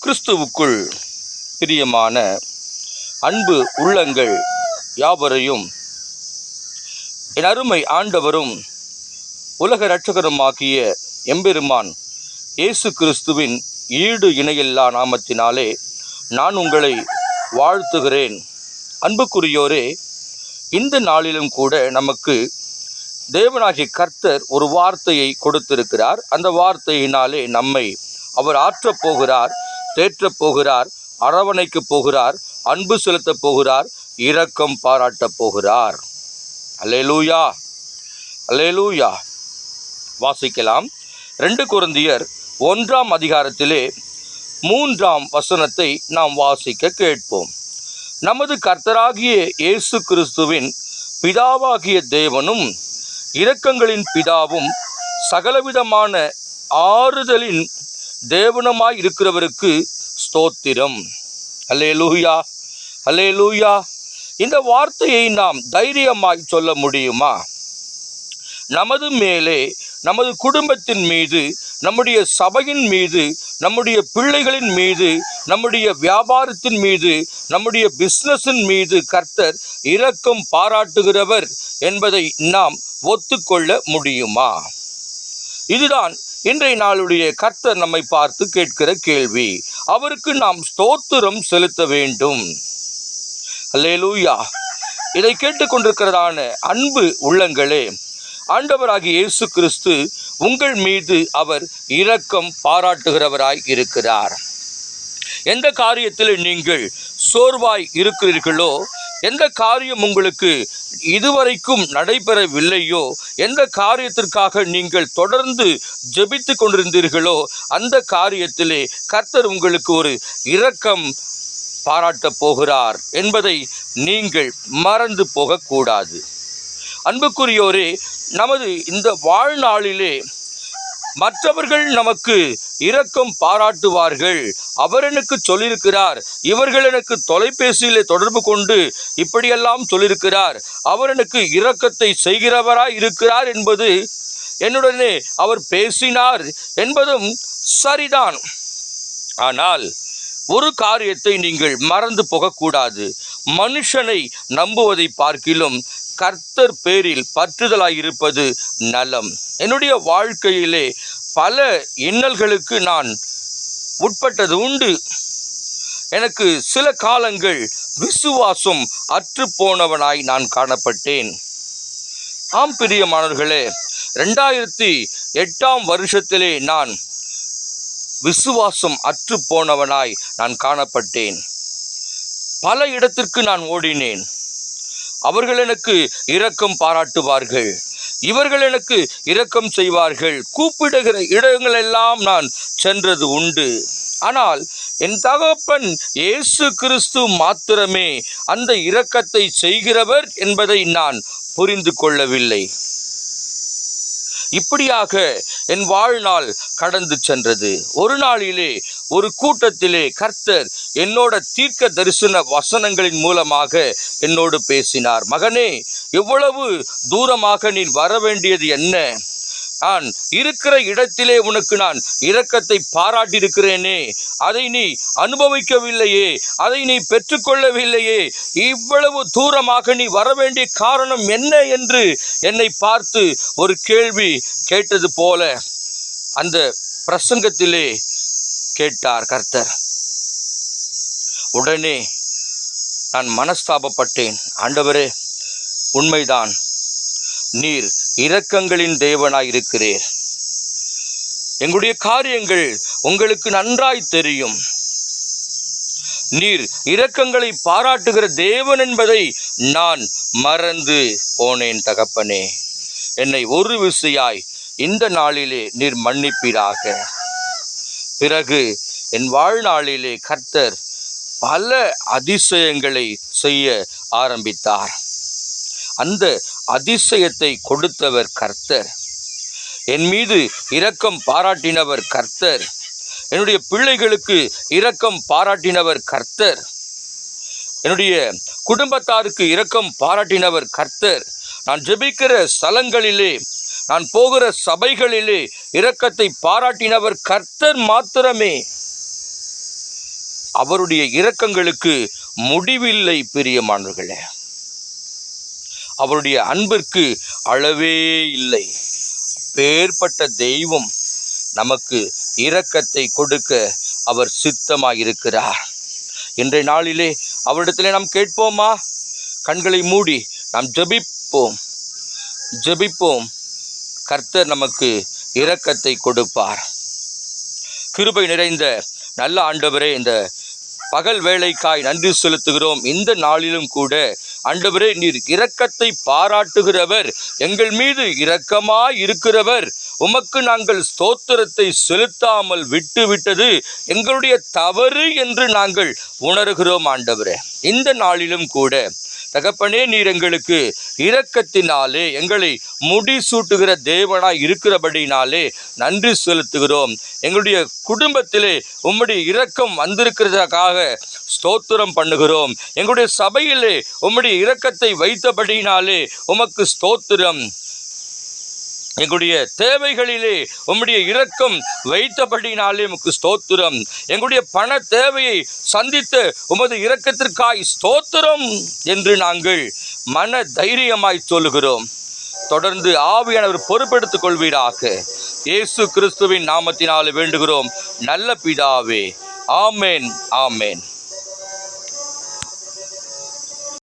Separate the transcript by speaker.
Speaker 1: கிறிஸ்துவுக்குள் பிரியமான அன்பு உள்ளங்கள் யாவரையும் என் அருமை ஆண்டவரும் உலக இரட்சகருமாகிய எம்பெருமான் இயேசு கிறிஸ்துவின் ஈடு இணையில்லா நாமத்தினாலே நான் உங்களை வாழ்த்துகிறேன். அன்புக்குரியோரே, இந்த நாளிலும் கூட நமக்கு தேவனாகிய கர்த்தர் ஒரு வார்த்தையை கொடுத்திருக்கிறார். அந்த வார்த்தையினாலே நம்மை அவர் ஆற்றப் போகிறார், தேற்றப் போகிறார், அரவணைக்கப் போகிறார், அன்பு செலுத்தப் போகிறார், இரக்கம் பாராட்டப் போகிறார். அல்லேலூயா, அல்லேலூயா. வாசிக்கலாம். 2 கொரிந்தியர் 1ஆம் அதிகாரத்திலே 3ஆம் வசனத்தை நாம் வாசிக்க கேட்போம். நமது கர்த்தராகிய இயேசு கிறிஸ்துவின் பிதாவாகிய தேவனும் இரக்கங்களின் பிதாவும் சகலவிதமான ஆறுதலின் தேவனுமாய் இருக்கிறவருக்கு ஸ்தோத்திரம். அல்லேலூயா, அல்லேலூயா. இந்த வார்த்தையை நாம் தைரியமாய் சொல்ல முடியுமா? நமது மேலே, நமது குடும்பத்தின் மீது, நம்முடைய சபையின் மீது, நம்முடைய பிள்ளைகளின் மீது, நம்முடைய வியாபாரத்தின் மீது, நம்முடைய பிஸ்னஸின் மீது கர்த்தர் இரக்கம் பாராட்டுகிறவர் என்பதை நாம் ஒத்துக்கொள்ள முடியுமா? இதுதான் இன்றைய நாளுடைய கர்த்தர் நம்மை பார்த்து கேட்கிற கேள்வி. அவருக்கு நாம் ஸ்தோத்திரம் செலுத்த வேண்டும். அல்லேலூயா. இதை கேட்டுக்கொண்டிருக்கிறதான அன்பு உள்ளங்களே, ஆண்டவராகிய இயேசு கிறிஸ்து உங்கள் மீது அவர் இரக்கம் பாராட்டுகிறவராய் இருக்கிறார். எந்த காரியத்தில் நீங்கள் சோர்வாய் இருக்கிறீர்களோ, எந்த காரியம் உங்களுக்கு இதுவரைக்கும் நடைபெறவில்லையோ, எந்த காரியத்திற்காக நீங்கள் தொடர்ந்து ஜெபித்து கொண்டிருந்தீர்களோ, அந்த காரியத்திலே கர்த்தர் உங்களுக்கு ஒரு இரக்கம் பாராட்டப் போகிறார் என்பதை நீங்கள் மறந்து போகக்கூடாது. அன்புக்குரியோரே, நமது இந்த வாழ்நாளிலே மற்றவர்கள் நமக்கு இரக்கம் பாராட்டுவார்கள். அவர் எனக்கு சொல்லியிருக்கிறார், இவர்கள் எனக்கு தொலைபேசியிலே தொடர்பு கொண்டு இப்படியெல்லாம் சொல்லியிருக்கிறார், அவர் எனக்கு இரக்கத்தை செய்கிறவராய் இருக்கிறார் என்பது, என்னுடனே அவர் பேசினார் என்பதும் சரிதான். ஆனால் ஒரு காரியத்தை நீங்கள் மறந்து போகக்கூடாது. மனுஷனை நம்புவதை பார்க்கிலும் கர்த்தர் பேரில் பற்றுதலாயிருப்பது நலம். என்னுடைய வாழ்க்கையிலே பல இன்னல்களுக்கு நான் உட்பட்டது உண்டு. எனக்கு சில காலங்கள் விசுவாசம் அற்று போனவனாய் நான் காணப்பட்டேன். ஆம் பிரியமானவர்களே, 2008ஆம் வருஷத்திலே நான் விசுவாசம் அற்று போனவனாய் நான் காணப்பட்டேன். பல இடத்திற்கு நான் ஓடினேன். அவர்கள் எனக்கு இரக்கம் பாராட்டுவார்கள், இவர்கள் எனக்கு இரக்கம் செய்வார்கள், கூப்பிடுகிற இடங்களெல்லாம் நான் சென்றது உண்டு. ஆனால் என் தகப்பன் இயேசு கிறிஸ்து மாத்திரமே அந்த இரக்கத்தை செய்கிறவர் என்பதை நான் புரிந்து கொள்ளவில்லை. இப்படியாக என் வாழ்நாள் கடந்து சென்றது. ஒரு நாளிலே ஒரு கூட்டத்திலே கர்த்தர் என்னோட தீர்க்க தரிசன வசனங்களின் மூலமாக என்னோடு பேசினார். மகனே, எவ்வளவு தூரமாக நீ வர வேண்டியது என்ன? நான் இருக்கிற இடத்திலே உனக்கு நான் இரக்கத்தை பாராட்டியிருக்கிறேனே, அதை நீ அனுபவிக்கவில்லையே, அதை நீ பெற்றுக்கொள்ளவில்லையே, இவ்வளவு தூரமாக நீ வர வேண்டிய காரணம் என்ன என்று என்னை பார்த்து ஒரு கேள்வி கேட்டது போல அந்த பிரசங்கத்திலே கேட்டார் கர்த்தர். உடனே நான் மனஸ்தாபப்பட்டேன். ஆண்டவரே, உண்மைதான், நீர் இரக்கங்களின் தேவனாய் இருக்கிறீர். எங்களுடைய காரியங்கள் உங்களுக்கு நன்றாய் தெரியும். நீர் இரக்கங்களை பாராட்டுகிற தேவன் என்பதை நான் மறந்து போனேன். தகப்பனே, என்னை ஒரு விசையாய் இந்த நாளிலே நீர் மன்னிப்பீராக. பிறகு என் வாழ்நாளிலே கர்த்தர் பல அதிசயங்களை செய்ய ஆரம்பித்தார். அந்த அதிசயத்தை கொடுத்தவர் கர்த்தர். என் மீது இரக்கம் பாராட்டினவர் கர்த்தர். என்னுடைய பிள்ளைகளுக்கு இரக்கம் பாராட்டினவர் கர்த்தர். என்னுடைய குடும்பத்தாருக்கு இரக்கம் பாராட்டினவர் கர்த்தர். நான் ஜெபிக்கிற ஸ்தலங்களிலே, நான் போகிற சபைகளிலே இரக்கத்தை பாராட்டினவர் கர்த்தர் மாத்திரமே. அவருடைய இரக்கங்களுக்கு முடிவில்லை பிரியமானவர்களே. அவருடைய அன்பிற்கு அளவே இல்லை. அப்பேற்பட்ட தெய்வம் நமக்கு இரக்கத்தை கொடுக்க அவர் சித்தமாயிருக்கிறார். இன்றைய நாளிலே அவரிடத்திலே நாம் கேட்போமா? கண்களை மூடி நாம் ஜெபிப்போம். கர்த்தர் நமக்கு இரக்கத்தை கொடுப்பார். கிருபை நிறைந்த நல்ல ஆண்டவரே, இந்த பகல் வேளைக்காய் நன்றி செலுத்துகிறோம். இந்த நாளிலும் கூட ஆண்டவரே, நீர் இரக்கத்தை பாராட்டுகிறவர், எங்கள் மீது இரக்கமாய் இருக்கிறவர். உமக்கு நாங்கள் ஸ்தோத்திரத்தை செலுத்தாமல் விட்டுவிட்டது எங்களுடைய தவறு என்று நாங்கள் உணர்கிறோம் ஆண்டவரே. இந்த நாளிலும் கூட தகப்பனே, நீர் எங்களுக்கு இரக்கத்தினாலே எங்களை முடிசூட்டுகிற தேவனாய் இருக்கிறபடினாலே நன்றி செலுத்துகிறோம். எங்களுடைய குடும்பத்திலே உம்முடைய இரக்கம் வந்திருக்கிறதுக்காக ஸ்தோத்திரம் பண்ணுகிறோம். எங்களுடைய சபையிலே உம்முடைய இரக்கத்தை வைத்தபடினாலே உமக்கு ஸ்தோத்திரம். எங்களுடைய தேவைகளிலே உம்முடைய இரக்கம் வைத்தபடினாலே உமக்கு ஸ்தோத்திரம். எங்களுடைய பண தேவையை சந்தித்த உமது இரக்கத்திற்காய் ஸ்தோத்திரம் என்று நாங்கள் மன தைரியமாய் சொல்லுகிறோம். தொடர்ந்து ஆவியானவர் பொறுப்பெடுத்துக் கொள்வீராக. இயேசு கிறிஸ்துவின் நாமத்தினாலே வேண்டுகிறோம் நல்ல பிதாவே. ஆமேன், ஆமேன்.